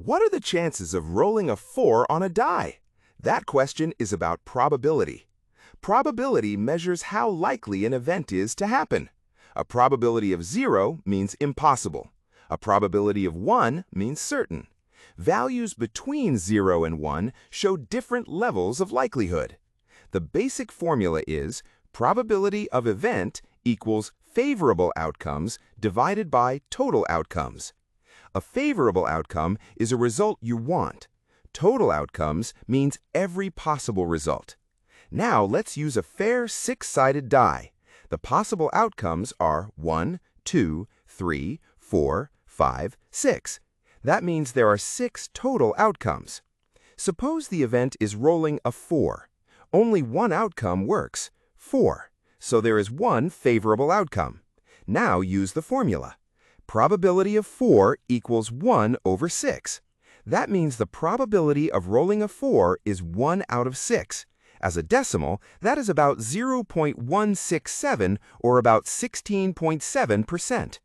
What are the chances of rolling a 4 on a die? That question is about probability. Probability measures how likely an event is to happen. A probability of 0 means impossible. A probability of 1 means certain. Values between 0 and 1 show different levels of likelihood. The basic formula is probability of event equals favorable outcomes divided by total outcomes. A favorable outcome is a result you want. Total outcomes means every possible result. Now let's use a fair six-sided die. The possible outcomes are 1, 2, 3, 4, 5, 6. That means there are 6 total outcomes. Suppose the event is rolling a 4. Only one outcome works, 4. So there is one favorable outcome. Now use the formula. Probability of 4 equals 1 over 6. That means the probability of rolling a 4 is 1 out of 6. As a decimal, that is about 0.167 or about 16.7%.